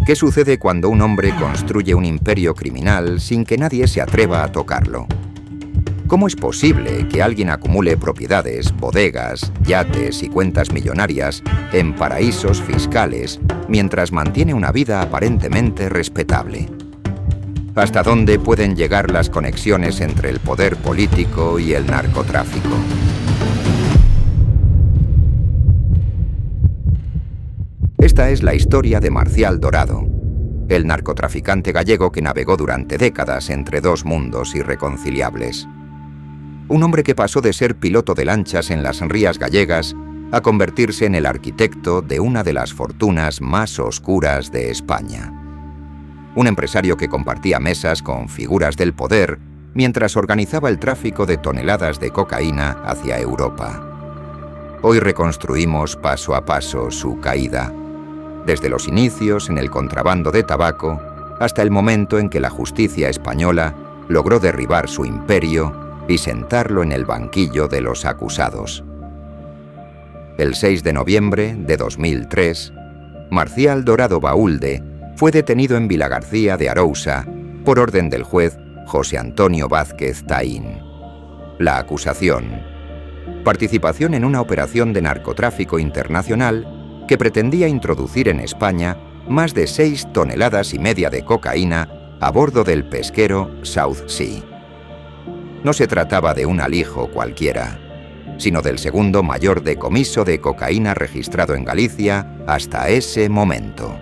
¿Qué sucede cuando un hombre construye un imperio criminal sin que nadie se atreva a tocarlo? ¿Cómo es posible que alguien acumule propiedades, bodegas, yates y cuentas millonarias en paraísos fiscales mientras mantiene una vida aparentemente respetable? ¿Hasta dónde pueden llegar las conexiones entre el poder político y el narcotráfico? Esta es la historia de Marcial Dorado, el narcotraficante gallego que navegó durante décadas entre dos mundos irreconciliables. Un hombre que pasó de ser piloto de lanchas en las rías gallegas a convertirse en el arquitecto de una de las fortunas más oscuras de España. Un empresario que compartía mesas con figuras del poder mientras organizaba el tráfico de toneladas de cocaína hacia Europa. Hoy reconstruimos paso a paso su caída, desde los inicios en el contrabando de tabaco hasta el momento en que la justicia española logró derribar su imperio y sentarlo en el banquillo de los acusados. El 6 de noviembre de 2003, Marcial Dorado Baúlde fue detenido en Vilagarcía de Arousa por orden del juez José Antonio Vázquez Taín. La acusación: participación en una operación de narcotráfico internacional que pretendía introducir en España más de 6,5 toneladas de cocaína a bordo del pesquero South Sea. No se trataba de un alijo cualquiera, sino del segundo mayor decomiso de cocaína registrado en Galicia hasta ese momento.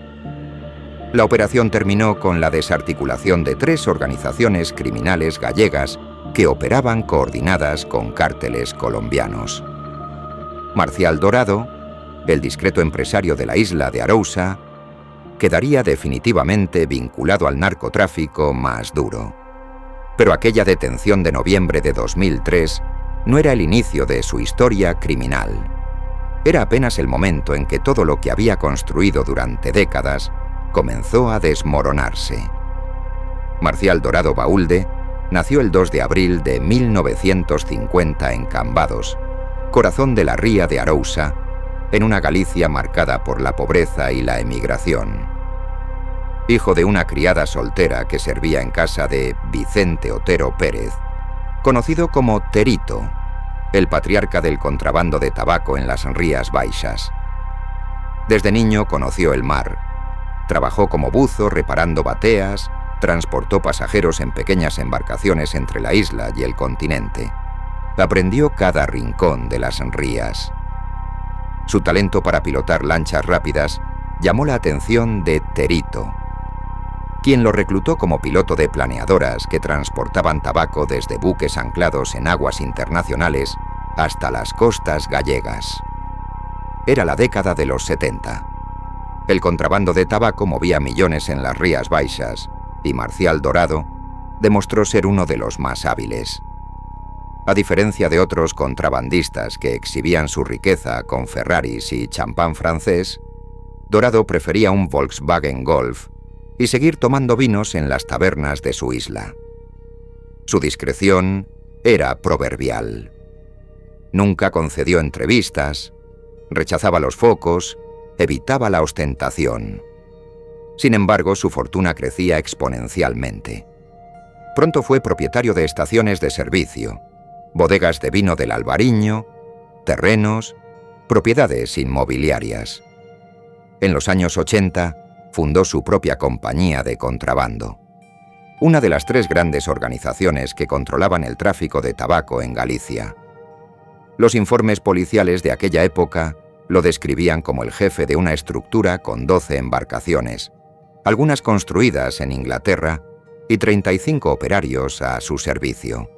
La operación terminó con la desarticulación de 3 organizaciones criminales gallegas que operaban coordinadas con cárteles colombianos. Marcial Dorado, el discreto empresario de la isla de Arousa, quedaría definitivamente vinculado al narcotráfico más duro. Pero aquella detención de noviembre de 2003 no era el inicio de su historia criminal. Era apenas el momento en que todo lo que había construido durante décadas comenzó a desmoronarse. Marcial Dorado Baúlde nació el 2 de abril de 1950 en Cambados, corazón de la ría de Arousa, en una Galicia marcada por la pobreza y la emigración. Hijo de una criada soltera que servía en casa de Vicente Otero Pérez, conocido como Terito, el patriarca del contrabando de tabaco en las Rías Baixas. Desde niño conoció el mar. Trabajó como buzo reparando bateas, transportó pasajeros en pequeñas embarcaciones entre la isla y el continente. Aprendió cada rincón de las rías. Su talento para pilotar lanchas rápidas llamó la atención de Terito, quien lo reclutó como piloto de planeadoras que transportaban tabaco desde buques anclados en aguas internacionales hasta las costas gallegas. Era la década de los 70. El contrabando de tabaco movía millones en las Rías Baixas y Marcial Dorado demostró ser uno de los más hábiles. A diferencia de otros contrabandistas que exhibían su riqueza con Ferraris y champán francés, Dorado prefería un Volkswagen Golf y seguir tomando vinos en las tabernas de su isla. Su discreción era proverbial. Nunca concedió entrevistas, rechazaba los focos, evitaba la ostentación. Sin embargo, su fortuna crecía exponencialmente. Pronto fue propietario de estaciones de servicio, bodegas de vino del Albariño, terrenos, propiedades inmobiliarias. En los años 80, fundó su propia compañía de contrabando, una de las 3 grandes organizaciones que controlaban el tráfico de tabaco en Galicia. Los informes policiales de aquella época lo describían como el jefe de una estructura con 12 embarcaciones, algunas construidas en Inglaterra, y 35 operarios a su servicio.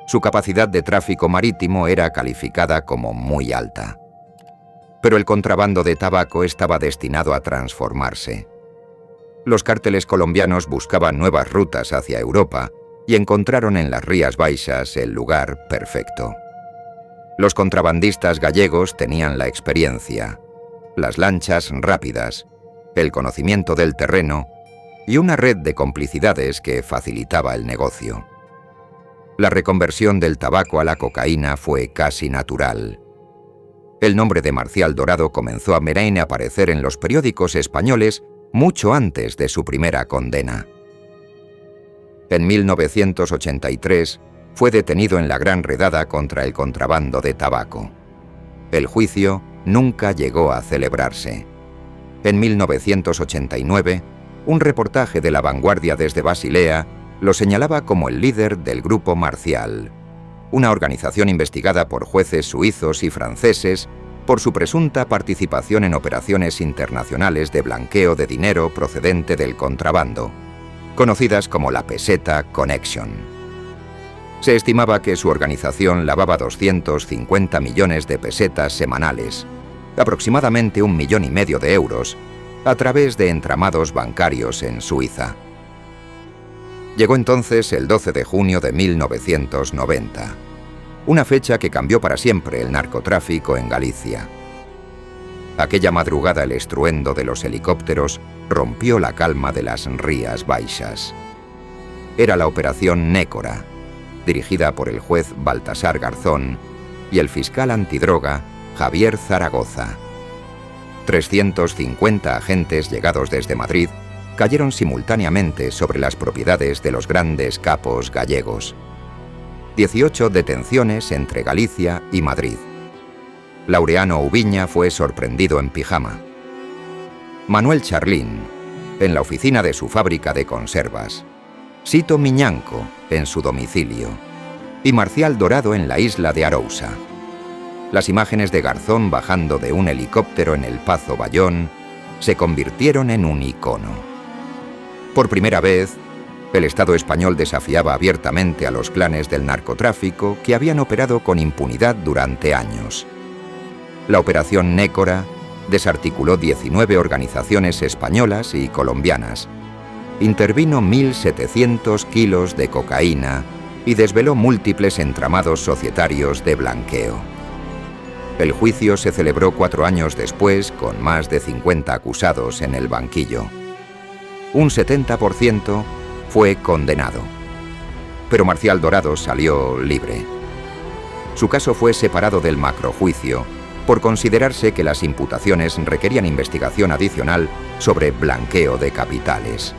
Su capacidad de tráfico marítimo era calificada como muy alta. Pero el contrabando de tabaco estaba destinado a transformarse. Los cárteles colombianos buscaban nuevas rutas hacia Europa y encontraron en las Rías Baixas el lugar perfecto. Los contrabandistas gallegos tenían la experiencia, las lanchas rápidas, el conocimiento del terreno y una red de complicidades que facilitaba el negocio. La reconversión del tabaco a la cocaína fue casi natural. El nombre de Marcial Dorado comenzó a aparecer en los periódicos españoles mucho antes de su primera condena. En 1983 fue detenido en la gran redada contra el contrabando de tabaco. El juicio nunca llegó a celebrarse. En 1989, un reportaje de La Vanguardia desde Basilea lo señalaba como el líder del Grupo Marcial, una organización investigada por jueces suizos y franceses por su presunta participación en operaciones internacionales de blanqueo de dinero procedente del contrabando, conocidas como la Peseta Connection. Se estimaba que su organización lavaba 250 millones de pesetas semanales, aproximadamente 1,5 millones de euros, a través de entramados bancarios en Suiza. Llegó entonces el 12 de junio de 1990, una fecha que cambió para siempre el narcotráfico en Galicia. Aquella madrugada el estruendo de los helicópteros rompió la calma de las Rías Baixas. Era la operación Nécora, dirigida por el juez Baltasar Garzón y el fiscal antidroga Javier Zaragoza. 350 agentes llegados desde Madrid cayeron simultáneamente sobre las propiedades de los grandes capos gallegos. 18 detenciones entre Galicia y Madrid. Laureano Ubiña fue sorprendido en pijama. Manuel Charlín, en la oficina de su fábrica de conservas. Sito Miñanco, en su domicilio. Y Marcial Dorado en la isla de Arousa. Las imágenes de Garzón bajando de un helicóptero en el Pazo Bayón se convirtieron en un icono. Por primera vez, el Estado español desafiaba abiertamente a los clanes del narcotráfico que habían operado con impunidad durante años. La operación Nécora desarticuló 19 organizaciones españolas y colombianas, intervino 1.700 kilos de cocaína y desveló múltiples entramados societarios de blanqueo. El juicio se celebró 4 años después con más de 50 acusados en el banquillo. Un 70% fue condenado, pero Marcial Dorado salió libre. Su caso fue separado del macrojuicio por considerarse que las imputaciones requerían investigación adicional sobre blanqueo de capitales.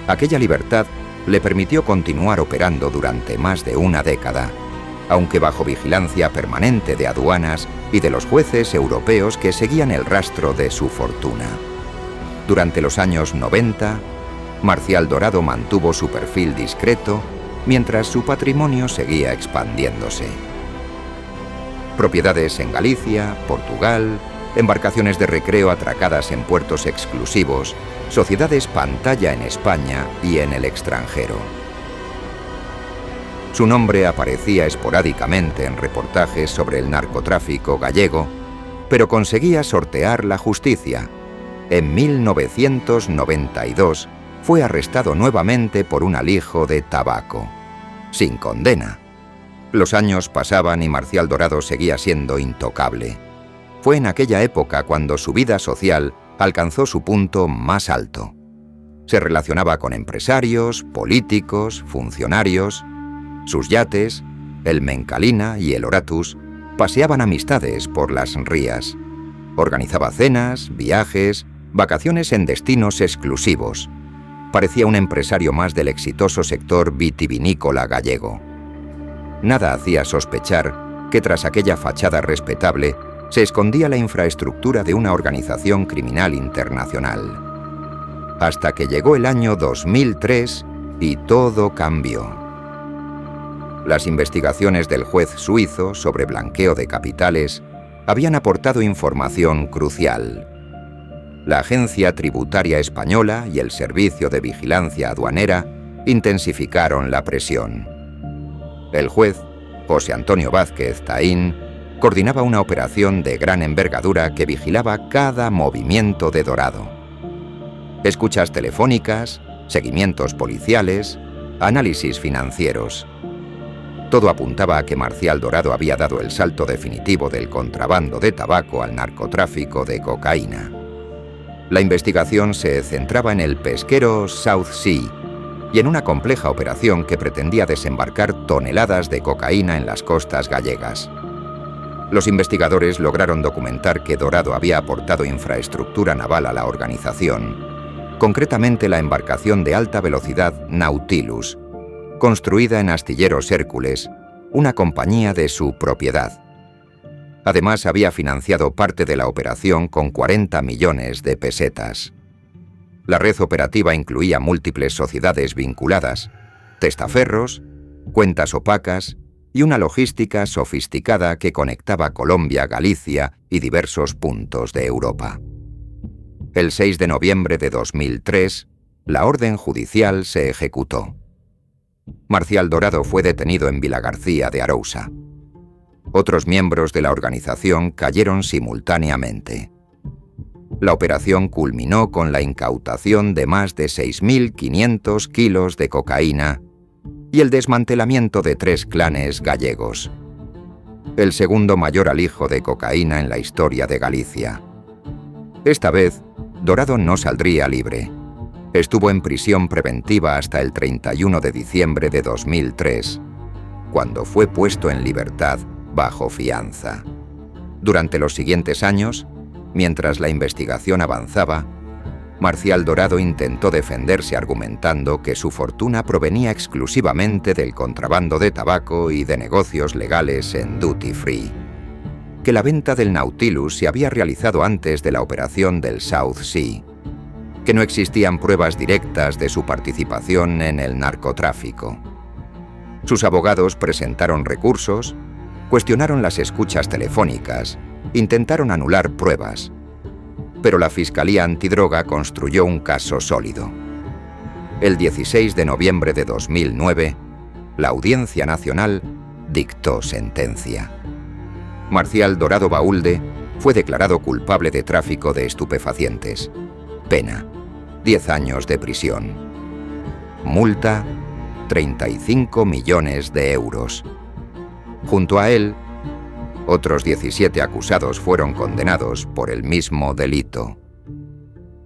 Aquella libertad le permitió continuar operando durante más de una década, aunque bajo vigilancia permanente de aduanas y de los jueces europeos que seguían el rastro de su fortuna. Durante los años 90, Marcial Dorado mantuvo su perfil discreto mientras su patrimonio seguía expandiéndose. Propiedades en Galicia, Portugal, embarcaciones de recreo atracadas en puertos exclusivos, sociedades pantalla en España y en el extranjero. Su nombre aparecía esporádicamente en reportajes sobre el narcotráfico gallego, pero conseguía sortear la justicia. En 1992 fue arrestado nuevamente por un alijo de tabaco, sin condena. Los años pasaban y Marcial Dorado seguía siendo intocable. Fue en aquella época cuando su vida social alcanzó su punto más alto. Se relacionaba con empresarios, políticos, funcionarios. Sus yates, el Mencalina y el Horatus, paseaban amistades por las rías. Organizaba cenas, viajes, vacaciones en destinos exclusivos. Parecía un empresario más del exitoso sector vitivinícola gallego. Nada hacía sospechar que tras aquella fachada respetable se escondía la infraestructura de una organización criminal internacional. Hasta que llegó el año 2003 y todo cambió. Las investigaciones del juez suizo sobre blanqueo de capitales habían aportado información crucial. La Agencia Tributaria Española y el Servicio de Vigilancia Aduanera intensificaron la presión. El juez, José Antonio Vázquez Taín, coordinaba una operación de gran envergadura que vigilaba cada movimiento de Dorado. Escuchas telefónicas, seguimientos policiales, análisis financieros. Todo apuntaba a que Marcial Dorado había dado el salto definitivo del contrabando de tabaco al narcotráfico de cocaína. La investigación se centraba en el pesquero South Sea y en una compleja operación que pretendía desembarcar toneladas de cocaína en las costas gallegas. Los investigadores lograron documentar que Dorado había aportado infraestructura naval a la organización concretamente la embarcación de alta velocidad Nautilus, construida en Astilleros Hércules, una compañía de su propiedad. Además, había financiado parte de la operación con 40 millones de pesetas. La red operativa incluía múltiples sociedades vinculadas, testaferros, cuentas opacas y una logística sofisticada que conectaba Colombia, Galicia y diversos puntos de Europa. El 6 de noviembre de 2003, la orden judicial se ejecutó. Marcial Dorado fue detenido en Vilagarcía de Arousa. Otros miembros de la organización cayeron simultáneamente. La operación culminó con la incautación de más de 6.500 kilos de cocaína y el desmantelamiento de 3 clanes gallegos. El segundo mayor alijo de cocaína en la historia de Galicia. Esta vez, Dorado no saldría libre. Estuvo en prisión preventiva hasta el 31 de diciembre de 2003, cuando fue puesto en libertad bajo fianza. Durante los siguientes años, mientras la investigación avanzaba, Marcial Dorado intentó defenderse argumentando que su fortuna provenía exclusivamente del contrabando de tabaco y de negocios legales en duty free, que la venta del Nautilus se había realizado antes de la operación del South Sea, que no existían pruebas directas de su participación en el narcotráfico. Sus abogados presentaron recursos, cuestionaron las escuchas telefónicas, intentaron anular pruebas, pero la Fiscalía Antidroga construyó un caso sólido. El 16 de noviembre de 2009, la Audiencia Nacional dictó sentencia. Marcial Dorado Baúlde fue declarado culpable de tráfico de estupefacientes. Pena: 10 años de prisión. Multa: 35 millones de euros. Junto a él, otros 17 acusados fueron condenados por el mismo delito.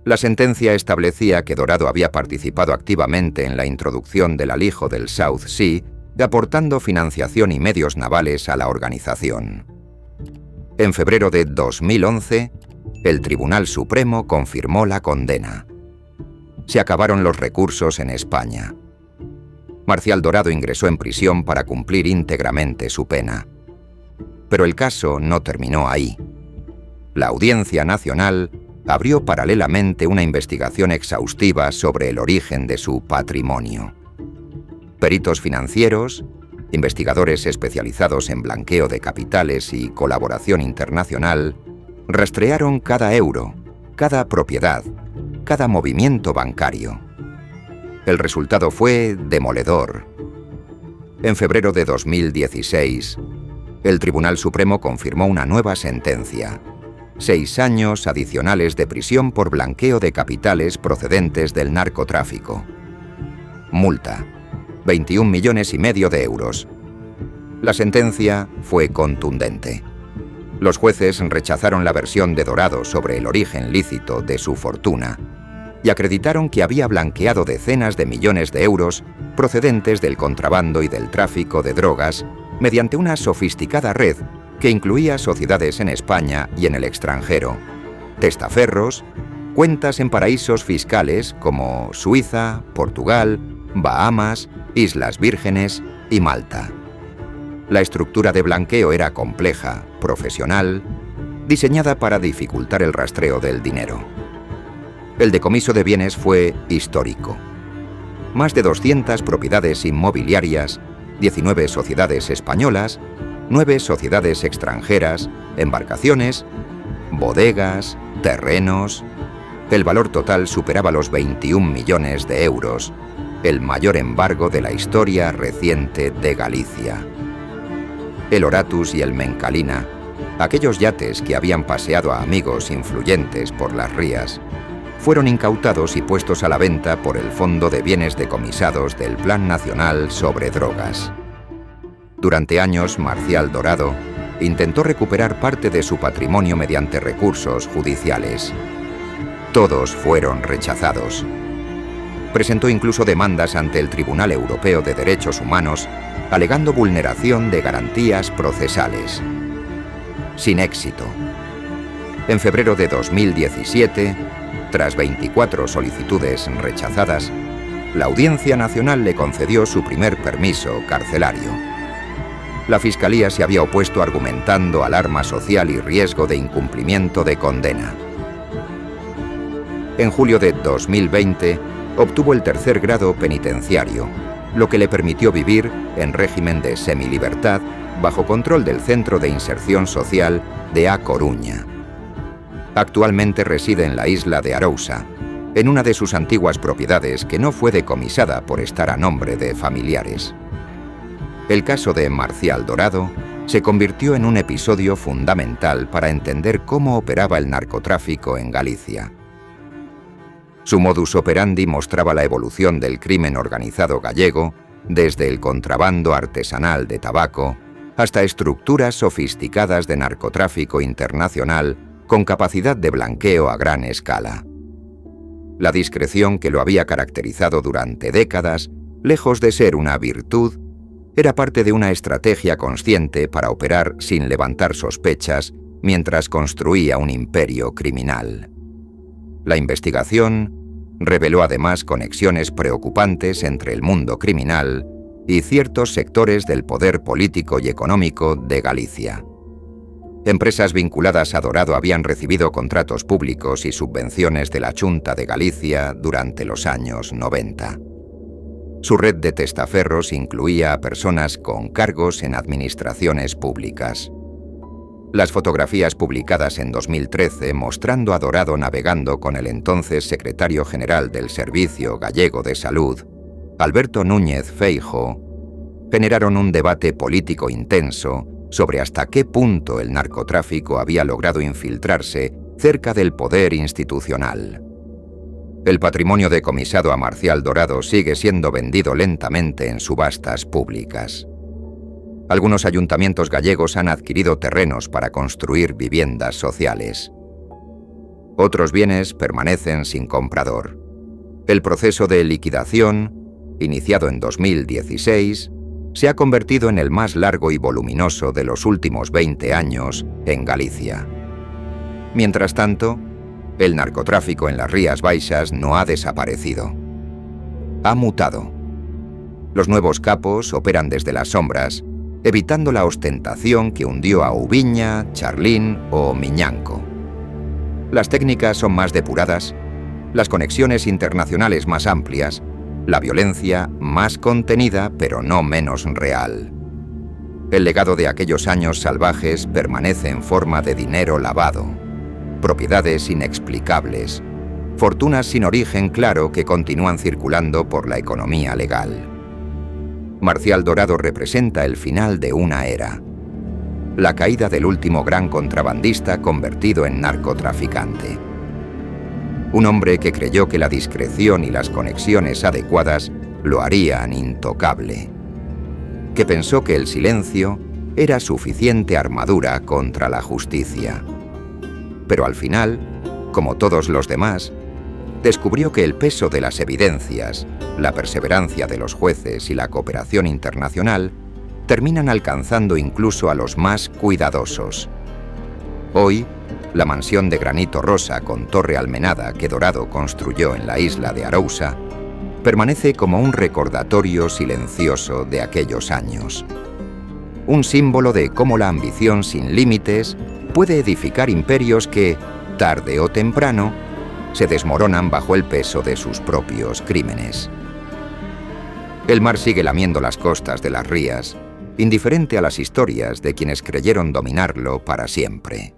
La sentencia establecía que Dorado había participado activamente en la introducción del alijo del South Sea, aportando financiación y medios navales a la organización. En febrero de 2011, el Tribunal Supremo confirmó la condena. Se acabaron los recursos en España. Marcial Dorado ingresó en prisión para cumplir íntegramente su pena. Pero el caso no terminó ahí. La Audiencia Nacional abrió paralelamente una investigación exhaustiva sobre el origen de su patrimonio. Peritos financieros, investigadores especializados en blanqueo de capitales y colaboración internacional, rastrearon cada euro, cada propiedad, cada movimiento bancario. El resultado fue demoledor. En febrero de 2016, el Tribunal Supremo confirmó una nueva sentencia: 6 años adicionales de prisión por blanqueo de capitales procedentes del narcotráfico. Multa: 21,5 millones de euros. La sentencia fue contundente. Los jueces rechazaron la versión de Dorado sobre el origen lícito de su fortuna y acreditaron que había blanqueado decenas de millones de euros procedentes del contrabando y del tráfico de drogas mediante una sofisticada red que incluía sociedades en España y en el extranjero, testaferros, cuentas en paraísos fiscales como Suiza, Portugal, Bahamas, Islas Vírgenes y Malta. La estructura de blanqueo era compleja, profesional, diseñada para dificultar el rastreo del dinero. El decomiso de bienes fue histórico. Más de 200 propiedades inmobiliarias, 19 sociedades españolas, 9 sociedades extranjeras, embarcaciones, bodegas, terrenos. El valor total superaba los 21 millones de euros, el mayor embargo de la historia reciente de Galicia. El Horatus y el Mencalina, aquellos yates que habían paseado a amigos influyentes por las rías, fueron incautados y puestos a la venta por el Fondo de Bienes Decomisados del Plan Nacional sobre Drogas. Durante años, Marcial Dorado intentó recuperar parte de su patrimonio mediante recursos judiciales. Todos fueron rechazados. Presentó incluso demandas ante el Tribunal Europeo de Derechos Humanos, alegando vulneración de garantías procesales. Sin éxito. En febrero de 2017, Tras 24 solicitudes rechazadas, la Audiencia Nacional le concedió su primer permiso carcelario. La Fiscalía se había opuesto argumentando alarma social y riesgo de incumplimiento de condena. En julio de 2020 obtuvo el tercer grado penitenciario, lo que le permitió vivir en régimen de semilibertad bajo control del Centro de Inserción Social de A Coruña. Actualmente reside en la isla de Arousa, en una de sus antiguas propiedades que no fue decomisada por estar a nombre de familiares. El caso de Marcial Dorado se convirtió en un episodio fundamental para entender cómo operaba el narcotráfico en Galicia. Su modus operandi mostraba la evolución del crimen organizado gallego, desde el contrabando artesanal de tabaco hasta estructuras sofisticadas de narcotráfico internacional con capacidad de blanqueo a gran escala. La discreción que lo había caracterizado durante décadas, lejos de ser una virtud, era parte de una estrategia consciente para operar sin levantar sospechas mientras construía un imperio criminal. La investigación reveló además conexiones preocupantes entre el mundo criminal y ciertos sectores del poder político y económico de Galicia. Empresas vinculadas a Dorado habían recibido contratos públicos y subvenciones de la Xunta de Galicia durante los años 90. Su red de testaferros incluía a personas con cargos en administraciones públicas. Las fotografías publicadas en 2013 mostrando a Dorado navegando con el entonces secretario general del Servicio Gallego de Salud, Alberto Núñez Feijóo, generaron un debate político intenso sobre hasta qué punto el narcotráfico había logrado infiltrarse cerca del poder institucional. El patrimonio decomisado a Marcial Dorado sigue siendo vendido lentamente en subastas públicas. Algunos ayuntamientos gallegos han adquirido terrenos para construir viviendas sociales. Otros bienes permanecen sin comprador. El proceso de liquidación, iniciado en 2016, se ha convertido en el más largo y voluminoso de los últimos 20 años en Galicia. Mientras tanto, el narcotráfico en las Rías Baixas no ha desaparecido. Ha mutado. Los nuevos capos operan desde las sombras, evitando la ostentación que hundió a Ubiña, Charlín o Miñanco. Las técnicas son más depuradas, las conexiones internacionales más amplias, la violencia más contenida pero no menos real. El legado de aquellos años salvajes permanece en forma de dinero lavado, propiedades inexplicables, fortunas sin origen claro que continúan circulando por la economía legal. Marcial Dorado representa el final de una era, la caída del último gran contrabandista convertido en narcotraficante. Un hombre que creyó que la discreción y las conexiones adecuadas lo harían intocable, que pensó que el silencio era suficiente armadura contra la justicia. Pero al final, como todos los demás, descubrió que el peso de las evidencias, la perseverancia de los jueces y la cooperación internacional terminan alcanzando incluso a los más cuidadosos. Hoy, la mansión de granito rosa con torre almenada que Dorado construyó en la isla de Arousa permanece como un recordatorio silencioso de aquellos años. Un símbolo de cómo la ambición sin límites puede edificar imperios que, tarde o temprano, se desmoronan bajo el peso de sus propios crímenes. El mar sigue lamiendo las costas de las rías, indiferente a las historias de quienes creyeron dominarlo para siempre.